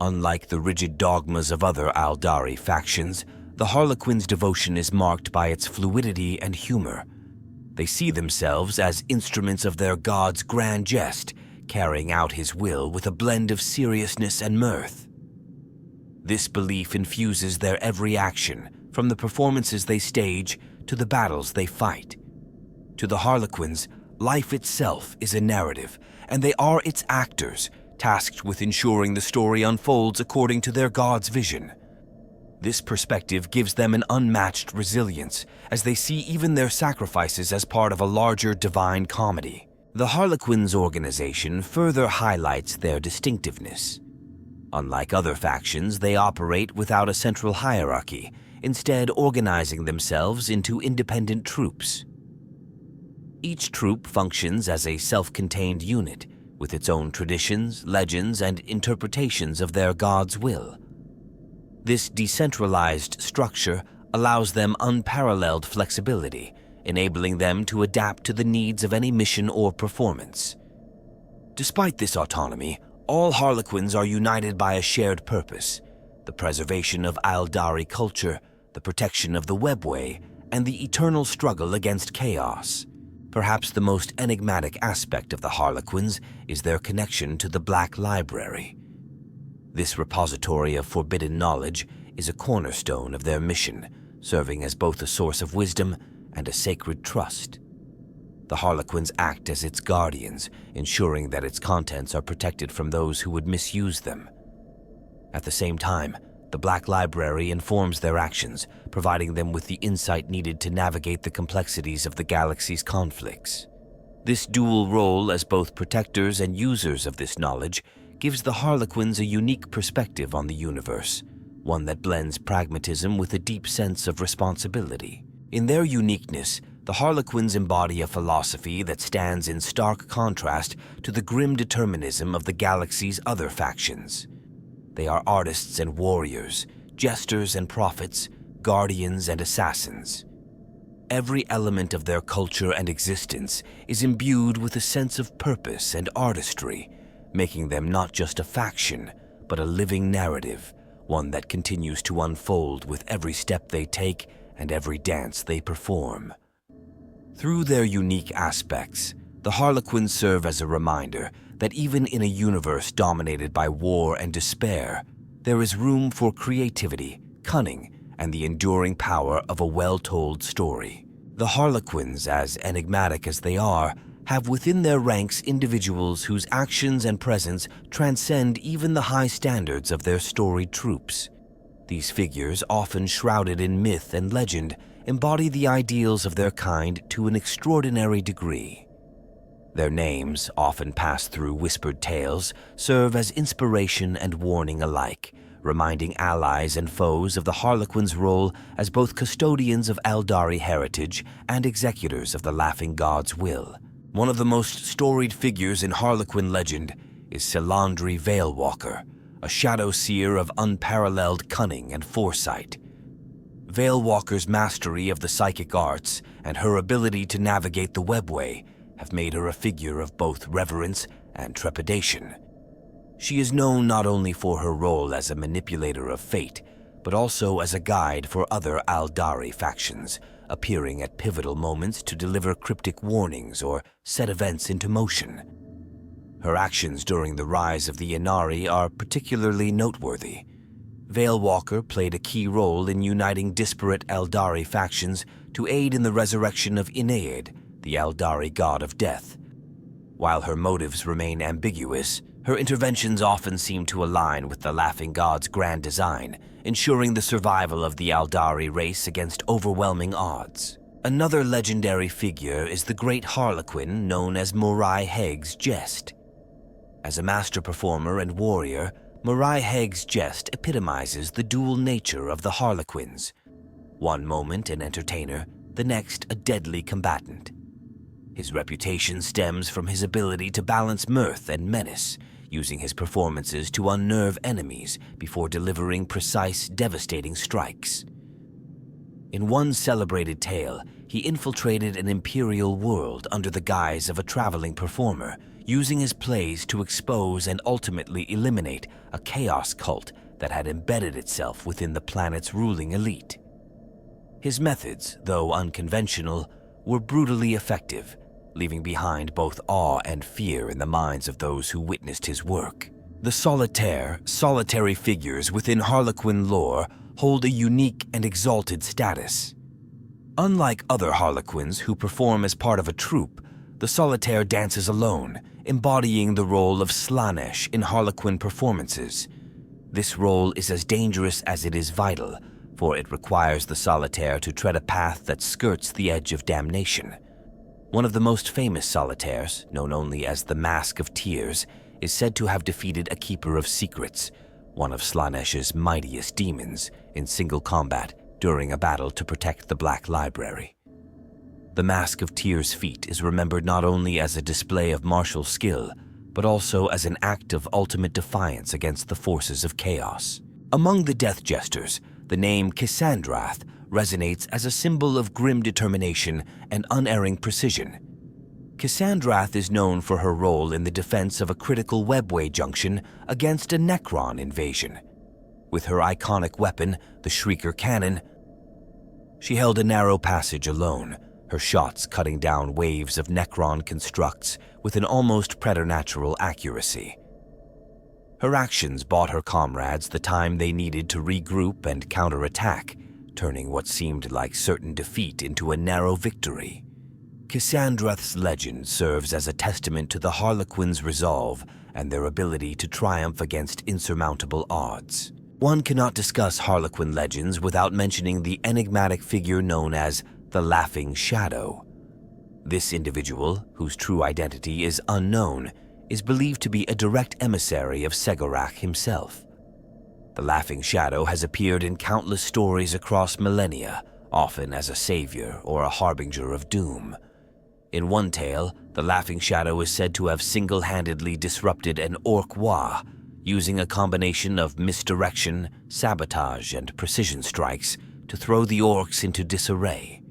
Unlike the rigid dogmas of other Eldari factions, the Harlequins' devotion is marked by its fluidity and humor. They see themselves as instruments of their god's grand jest, carrying out his will with a blend of seriousness and mirth. This belief infuses their every action, from the performances they stage to the battles they fight. To the Harlequins, life itself is a narrative, and they are its actors, tasked with ensuring the story unfolds according to their god's vision. This perspective gives them an unmatched resilience, as they see even their sacrifices as part of a larger divine comedy. The Harlequins organization further highlights their distinctiveness. Unlike other factions, they operate without a central hierarchy, instead organizing themselves into independent troops. Each troop functions as a self-contained unit, with its own traditions, legends, and interpretations of their god's will. This decentralized structure allows them unparalleled flexibility, enabling them to adapt to the needs of any mission or performance. Despite this autonomy, all Harlequins are united by a shared purpose: the preservation of Eldari culture, the protection of the webway, and the eternal struggle against chaos. Perhaps the most enigmatic aspect of the Harlequins is their connection to the Black Library. This repository of forbidden knowledge is a cornerstone of their mission, serving as both a source of wisdom and a sacred trust. The Harlequins act as its guardians, ensuring that its contents are protected from those who would misuse them. At the same time, the Black Library informs their actions, providing them with the insight needed to navigate the complexities of the galaxy's conflicts. This dual role as both protectors and users of this knowledge gives the Harlequins a unique perspective on the universe, one that blends pragmatism with a deep sense of responsibility. In their uniqueness, the Harlequins embody a philosophy that stands in stark contrast to the grim determinism of the galaxy's other factions. They are artists and warriors, jesters and prophets, guardians and assassins. Every element of their culture and existence is imbued with a sense of purpose and artistry, making them not just a faction, but a living narrative, one that continues to unfold with every step they take and every dance they perform. Through their unique aspects, the Harlequins serve as a reminder that even in a universe dominated by war and despair, there is room for creativity, cunning, and the enduring power of a well-told story. The Harlequins, as enigmatic as they are, have within their ranks individuals whose actions and presence transcend even the high standards of their storied troops. These figures, often shrouded in myth and legend, embody the ideals of their kind to an extraordinary degree. Their names, often passed through whispered tales, serve as inspiration and warning alike, reminding allies and foes of the Harlequins' role as both custodians of Eldari heritage and executors of the Laughing God's will. One of the most storied figures in Harlequin legend is Selandri Veilwalker, a shadow seer of unparalleled cunning and foresight. Veilwalker's mastery of the psychic arts and her ability to navigate the webway have made her a figure of both reverence and trepidation. She is known not only for her role as a manipulator of fate, but also as a guide for other Eldari factions, appearing at pivotal moments to deliver cryptic warnings or set events into motion. Her actions during the rise of the Inari are particularly noteworthy. Veilwalker played a key role in uniting disparate Eldari factions to aid in the resurrection of Inead, the Eldari god of death. While her motives remain ambiguous, her interventions often seem to align with the Laughing God's grand design, ensuring the survival of the Eldari race against overwhelming odds. Another legendary figure is the great Harlequin known as Morai Heg's Jest. As a master performer and warrior, Morai Heg's Jest epitomizes the dual nature of the Harlequins. One moment an entertainer, the next a deadly combatant. His reputation stems from his ability to balance mirth and menace, using his performances to unnerve enemies before delivering precise, devastating strikes. In one celebrated tale, he infiltrated an imperial world under the guise of a traveling performer, using his plays to expose and ultimately eliminate a chaos cult that had embedded itself within the planet's ruling elite. His methods, though unconventional, were brutally effective, leaving behind both awe and fear in the minds of those who witnessed his work. The solitary figures within Harlequin lore hold a unique and exalted status. Unlike other Harlequins who perform as part of a troupe, the solitaire dances alone, embodying the role of Slaanesh in Harlequin performances. This role is as dangerous as it is vital, for it requires the solitaire to tread a path that skirts the edge of damnation. One of the most famous solitaires, known only as the Mask of Tears, is said to have defeated a Keeper of Secrets, one of Slaanesh's mightiest demons, in single combat during a battle to protect the Black Library. The Mask of Tears feat is remembered not only as a display of martial skill, but also as an act of ultimate defiance against the forces of chaos. Among the Death Jesters, the name Kissandrath resonates as a symbol of grim determination and unerring precision. Kissandrath is known for her role in the defense of a critical webway junction against a Necron invasion. With her iconic weapon, the Shrieker Cannon, she held a narrow passage alone, her shots cutting down waves of Necron constructs with an almost preternatural accuracy. Her actions bought her comrades the time they needed to regroup and counterattack, turning what seemed like certain defeat into a narrow victory. Kissandrath's legend serves as a testament to the Harlequins' resolve and their ability to triumph against insurmountable odds. One cannot discuss Harlequin legends without mentioning the enigmatic figure known as the Laughing Shadow. This individual, whose true identity is unknown, is believed to be a direct emissary of Segorak himself. The Laughing Shadow has appeared in countless stories across millennia, often as a savior or a harbinger of doom. In one tale, the Laughing Shadow is said to have single-handedly disrupted an Orc Wa, using a combination of misdirection, sabotage, and precision strikes to throw the Orcs into disarray.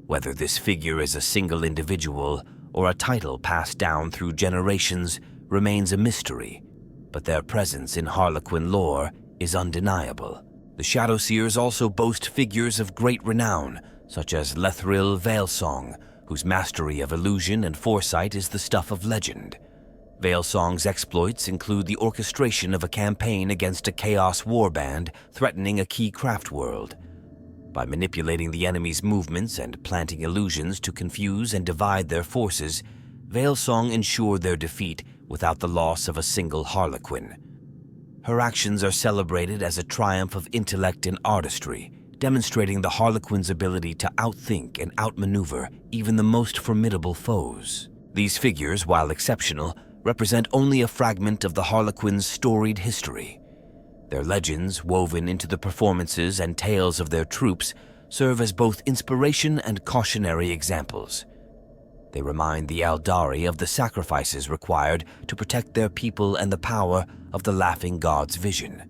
Whether this figure is a single individual or a title passed down through generations remains a mystery, but their presence in Harlequin lore is undeniable. The Shadowseers also boast figures of great renown, such as Lethril Veilsong, whose mastery of illusion and foresight is the stuff of legend. Veilsong's exploits include the orchestration of a campaign against a chaos warband threatening a key craft world. By manipulating the enemy's movements and planting illusions to confuse and divide their forces, Veilsong ensured their defeat without the loss of a single Harlequin. Her actions are celebrated as a triumph of intellect and artistry, demonstrating the Harlequin's ability to outthink and outmaneuver even the most formidable foes. These figures, while exceptional, represent only a fragment of the Harlequin's storied history. Their legends, woven into the performances and tales of their troops, serve as both inspiration and cautionary examples. They remind the Eldari of the sacrifices required to protect their people and the power of the Laughing God's vision.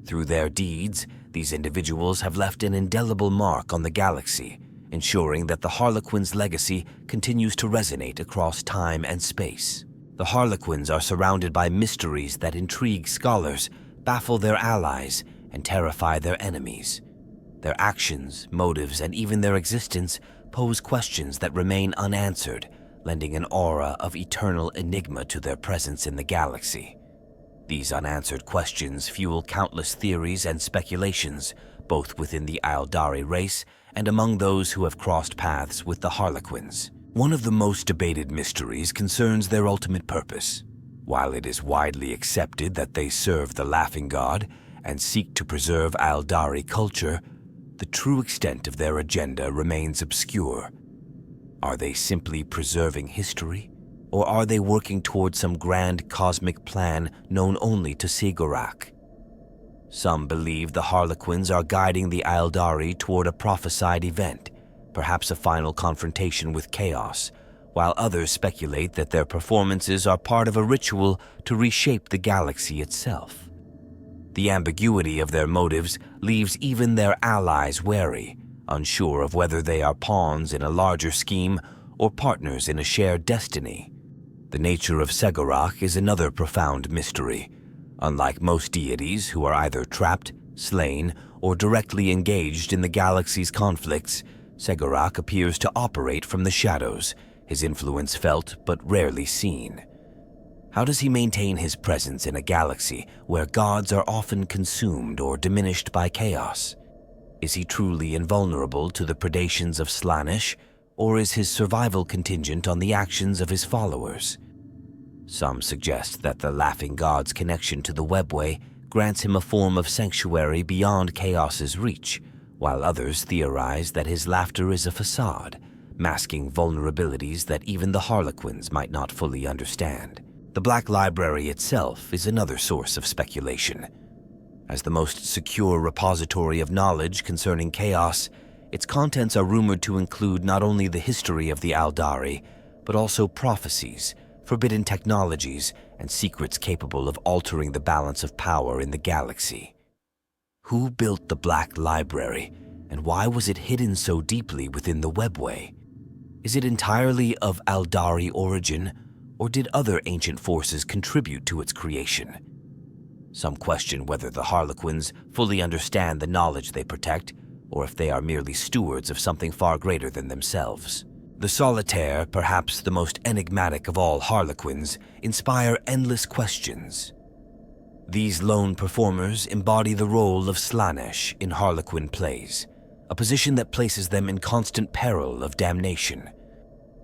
Through their deeds, these individuals have left an indelible mark on the galaxy, ensuring that the Harlequin's legacy continues to resonate across time and space. The Harlequins are surrounded by mysteries that intrigue scholars, baffle their allies, and terrify their enemies. Their actions, motives, and even their existence pose questions that remain unanswered, lending an aura of eternal enigma to their presence in the galaxy. These unanswered questions fuel countless theories and speculations, both within the Eldari race and among those who have crossed paths with the Harlequins. One of the most debated mysteries concerns their ultimate purpose. While it is widely accepted that they serve the Laughing God and seek to preserve Eldari culture, the true extent of their agenda remains obscure. Are they simply preserving history, or are they working toward some grand cosmic plan known only to Segorak? Some believe the Harlequins are guiding the Eldari toward a prophesied event, perhaps a final confrontation with chaos, while others speculate that their performances are part of a ritual to reshape the galaxy itself. The ambiguity of their motives leaves even their allies wary, unsure of whether they are pawns in a larger scheme or partners in a shared destiny. The nature of Segorak is another profound mystery. Unlike most deities who are either trapped, slain, or directly engaged in the galaxy's conflicts, Segorak appears to operate from the shadows, his influence felt but rarely seen. How does he maintain his presence in a galaxy where gods are often consumed or diminished by chaos? Is he truly invulnerable to the predations of Slaanesh, or is his survival contingent on the actions of his followers? Some suggest that the Laughing God's connection to the webway grants him a form of sanctuary beyond Chaos's reach, while others theorize that his laughter is a facade, masking vulnerabilities that even the Harlequins might not fully understand. The Black Library itself is another source of speculation. As the most secure repository of knowledge concerning Chaos, its contents are rumored to include not only the history of the Eldari, but also prophecies, forbidden technologies, and secrets capable of altering the balance of power in the galaxy. Who built the Black Library, and why was it hidden so deeply within the webway? Is it entirely of Eldari origin, or did other ancient forces contribute to its creation? Some question whether the Harlequins fully understand the knowledge they protect, or if they are merely stewards of something far greater than themselves. The Solitaire, perhaps the most enigmatic of all Harlequins, inspire endless questions. These lone performers embody the role of Slanesh in Harlequin plays, a position that places them in constant peril of damnation.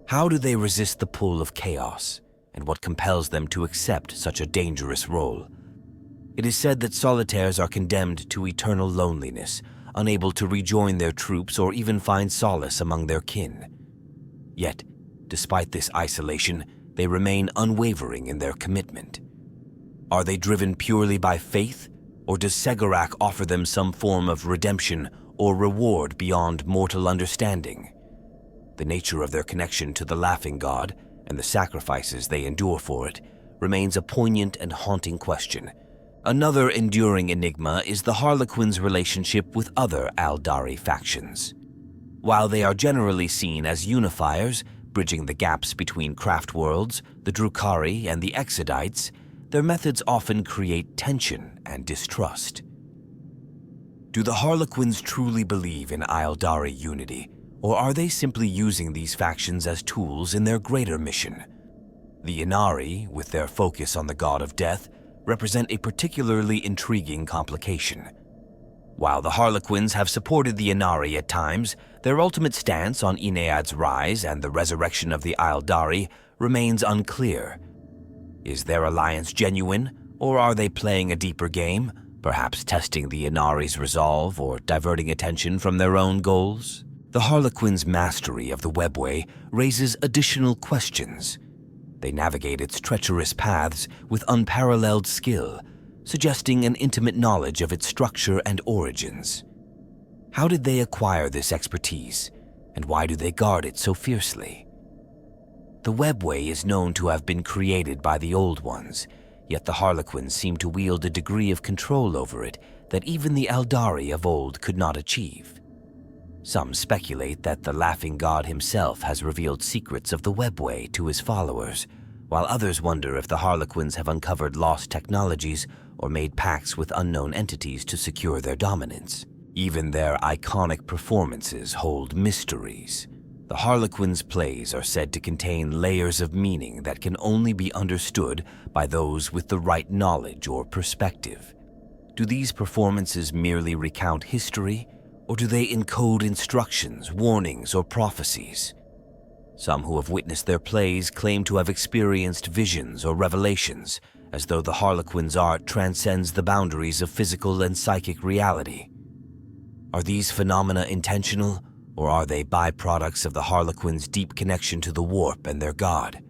How do they resist the pull of chaos, and what compels them to accept such a dangerous role? It is said that Solitaires are condemned to eternal loneliness, unable to rejoin their troops or even find solace among their kin. Yet, despite this isolation, they remain unwavering in their commitment. Are they driven purely by faith, or does Segarak offer them some form of redemption or reward beyond mortal understanding? The nature of their connection to the Laughing God, and the sacrifices they endure for it, remains a poignant and haunting question. Another enduring enigma is the Harlequins' relationship with other Eldari factions. While they are generally seen as unifiers, bridging the gaps between Craftworlds, the Drukhari, and the Exodites, their methods often create tension and distrust. Do the Harlequins truly believe in Eldari unity, or are they simply using these factions as tools in their greater mission? The Inari, with their focus on the god of death, represent a particularly intriguing complication. While the Harlequins have supported the Inari at times, their ultimate stance on Enead's rise and the resurrection of the Eldari remains unclear. Is their alliance genuine, or are they playing a deeper game, perhaps testing the Inari's resolve or diverting attention from their own goals? The Harlequins' mastery of the webway raises additional questions. They navigate its treacherous paths with unparalleled skill, suggesting an intimate knowledge of its structure and origins. How did they acquire this expertise, and why do they guard it so fiercely? The webway is known to have been created by the Old Ones, yet the Harlequins seem to wield a degree of control over it that even the Eldari of old could not achieve. Some speculate that the Laughing God himself has revealed secrets of the webway to his followers, while others wonder if the Harlequins have uncovered lost technologies or made pacts with unknown entities to secure their dominance. Even their iconic performances hold mysteries. The Harlequins' plays are said to contain layers of meaning that can only be understood by those with the right knowledge or perspective. Do these performances merely recount history, or do they encode instructions, warnings, or prophecies? Some who have witnessed their plays claim to have experienced visions or revelations, as though the Harlequins' art transcends the boundaries of physical and psychic reality. Are these phenomena intentional, or are they byproducts of the Harlequins' deep connection to the warp and their god?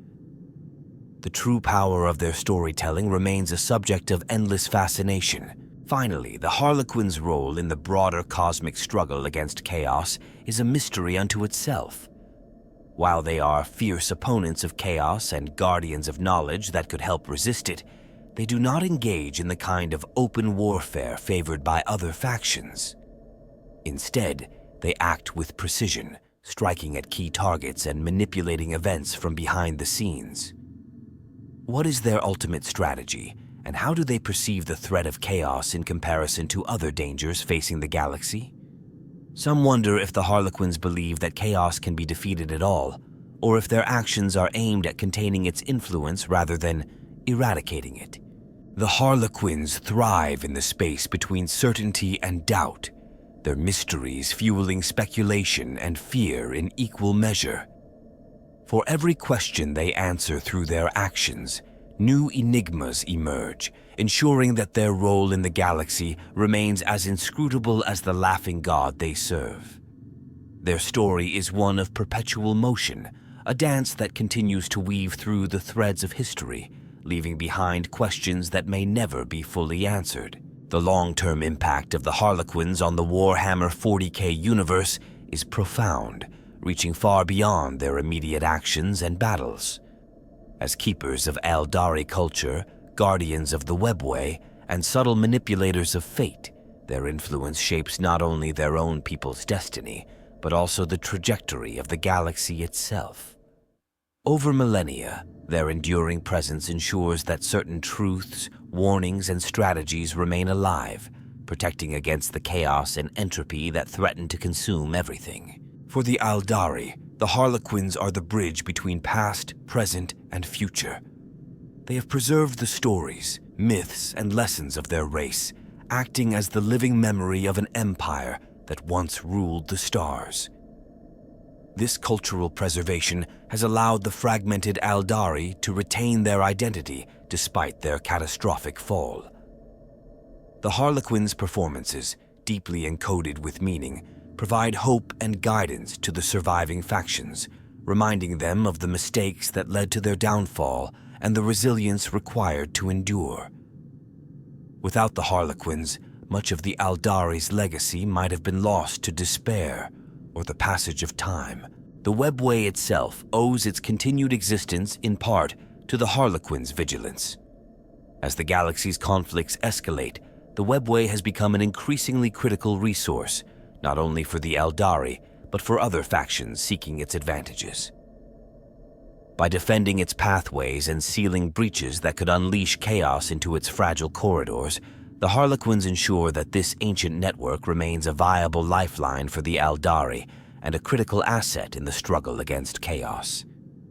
The true power of their storytelling remains a subject of endless fascination. Finally, the Harlequins' role in the broader cosmic struggle against chaos is a mystery unto itself. While they are fierce opponents of chaos and guardians of knowledge that could help resist it, they do not engage in the kind of open warfare favored by other factions. Instead, they act with precision, striking at key targets and manipulating events from behind the scenes. What is their ultimate strategy, and how do they perceive the threat of chaos in comparison to other dangers facing the galaxy? Some wonder if the Harlequins believe that chaos can be defeated at all, or if their actions are aimed at containing its influence rather than eradicating it. The Harlequins thrive in the space between certainty and doubt, their mysteries fueling speculation and fear in equal measure. For every question they answer through their actions, new enigmas emerge, ensuring that their role in the galaxy remains as inscrutable as the laughing god they serve. Their story is one of perpetual motion, a dance that continues to weave through the threads of history, leaving behind questions that may never be fully answered. The long-term impact of the Harlequins on the Warhammer 40K universe is profound, reaching far beyond their immediate actions and battles. As keepers of Eldari culture, guardians of the webway, and subtle manipulators of fate, their influence shapes not only their own people's destiny, but also the trajectory of the galaxy itself. Over millennia, their enduring presence ensures that certain truths, warnings, and strategies remain alive, protecting against the chaos and entropy that threaten to consume everything. For the Eldari, the Harlequins are the bridge between past, present, and future. They have preserved the stories, myths, and lessons of their race, acting as the living memory of an empire that once ruled the stars. This cultural preservation has allowed the fragmented Eldari to retain their identity despite their catastrophic fall. The Harlequins' performances, deeply encoded with meaning, provide hope and guidance to the surviving factions, reminding them of the mistakes that led to their downfall and the resilience required to endure. Without the Harlequins, much of the Eldari's legacy might have been lost to despair or the passage of time. The webway itself owes its continued existence in part to the Harlequins' vigilance. As the galaxy's conflicts escalate, the webway has become an increasingly critical resource, not only for the Eldari, but for other factions seeking its advantages. By defending its pathways and sealing breaches that could unleash chaos into its fragile corridors, the Harlequins ensure that this ancient network remains a viable lifeline for the Eldari and a critical asset in the struggle against chaos.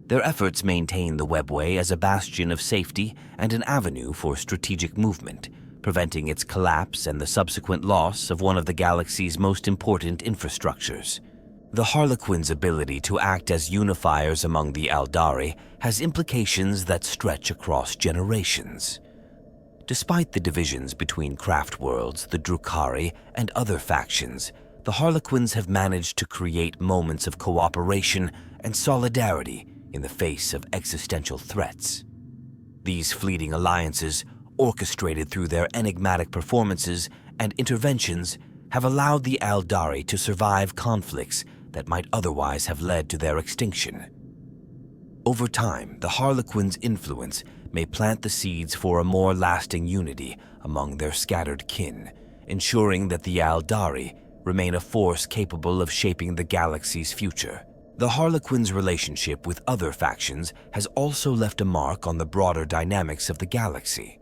Their efforts maintain the webway as a bastion of safety and an avenue for strategic movement, preventing its collapse and the subsequent loss of one of the galaxy's most important infrastructures. The Harlequins' ability to act as unifiers among the Eldari has implications that stretch across generations. Despite the divisions between craft worlds, the Drukhari, and other factions, the Harlequins have managed to create moments of cooperation and solidarity in the face of existential threats. These fleeting alliances, orchestrated through their enigmatic performances and interventions, have allowed the Eldari to survive conflicts that might otherwise have led to their extinction. Over time, the Harlequins' influence may plant the seeds for a more lasting unity among their scattered kin, ensuring that the Eldari remain a force capable of shaping the galaxy's future. The Harlequins' relationship with other factions has also left a mark on the broader dynamics of the galaxy.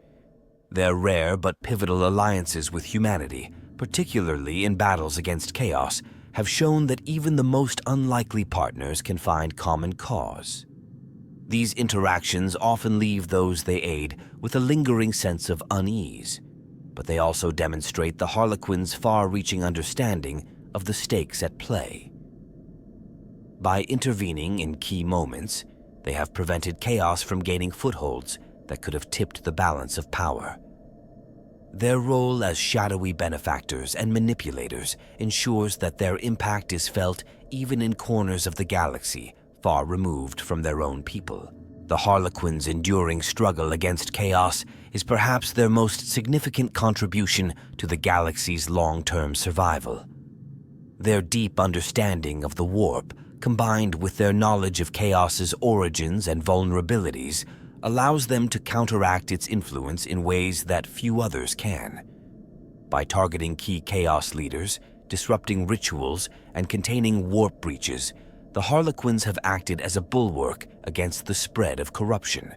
Their rare but pivotal alliances with humanity, particularly in battles against chaos, have shown that even the most unlikely partners can find common cause. These interactions often leave those they aid with a lingering sense of unease, but they also demonstrate the Harlequins' far-reaching understanding of the stakes at play. By intervening in key moments, they have prevented chaos from gaining footholds that could have tipped the balance of power. Their role as shadowy benefactors and manipulators ensures that their impact is felt even in corners of the galaxy far removed from their own people. The Harlequins' enduring struggle against chaos is perhaps their most significant contribution to the galaxy's long-term survival. Their deep understanding of the warp, combined with their knowledge of chaos's origins and vulnerabilities, allows them to counteract its influence in ways that few others can. By targeting key chaos leaders, disrupting rituals, and containing warp breaches, the Harlequins have acted as a bulwark against the spread of corruption.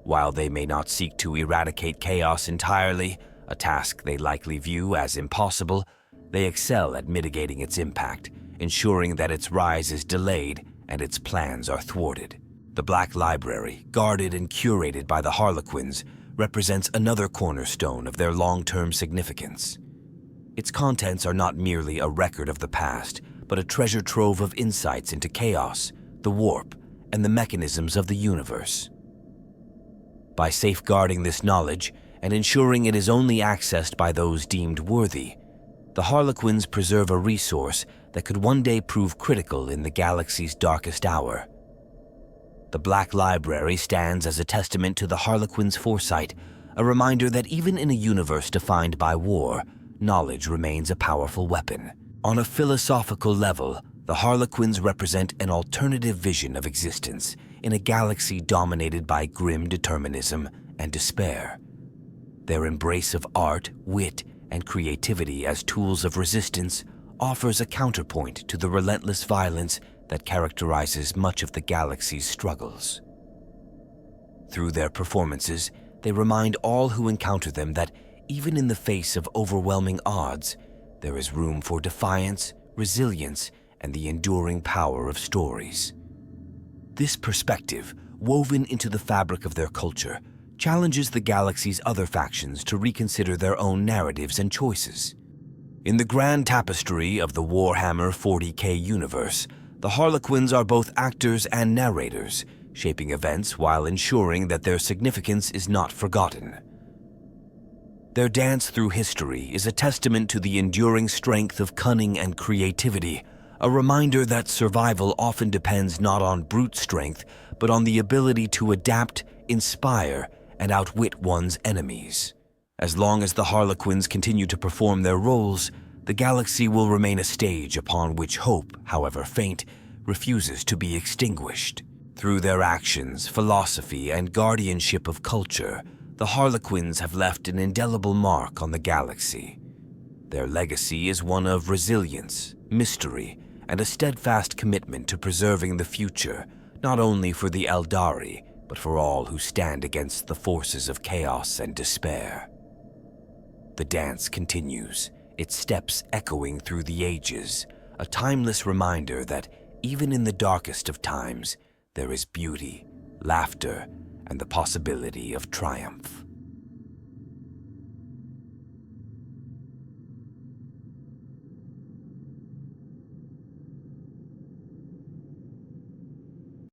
While they may not seek to eradicate chaos entirely, a task they likely view as impossible, they excel at mitigating its impact, ensuring that its rise is delayed and its plans are thwarted. The Black Library, guarded and curated by the Harlequins, represents another cornerstone of their long-term significance. Its contents are not merely a record of the past, but a treasure trove of insights into chaos, the warp, and the mechanisms of the universe. By safeguarding this knowledge and ensuring it is only accessed by those deemed worthy, the Harlequins preserve a resource that could one day prove critical in the galaxy's darkest hour. The Black Library stands as a testament to the Harlequins' foresight, a reminder that even in a universe defined by war, knowledge remains a powerful weapon. On a philosophical level, the Harlequins represent an alternative vision of existence in a galaxy dominated by grim determinism and despair. Their embrace of art, wit, and creativity as tools of resistance offers a counterpoint to the relentless violence that characterizes much of the galaxy's struggles. Through their performances, they remind all who encounter them that even in the face of overwhelming odds, there is room for defiance, resilience, and the enduring power of stories. This perspective, woven into the fabric of their culture, challenges the galaxy's other factions to reconsider their own narratives and choices. In the grand tapestry of the Warhammer 40K universe, the Harlequins are both actors and narrators, shaping events while ensuring that their significance is not forgotten. Their dance through history is a testament to the enduring strength of cunning and creativity, a reminder that survival often depends not on brute strength, but on the ability to adapt, inspire, and outwit one's enemies. As long as the Harlequins continue to perform their roles, the galaxy will remain a stage upon which hope, however faint, refuses to be extinguished. Through their actions, philosophy, and guardianship of culture, the Harlequins have left an indelible mark on the galaxy. Their legacy is one of resilience, mystery, and a steadfast commitment to preserving the future, not only for the Eldari, but for all who stand against the forces of chaos and despair. The dance continues, its steps echoing through the ages, a timeless reminder that even in the darkest of times, there is beauty, laughter, and the possibility of triumph.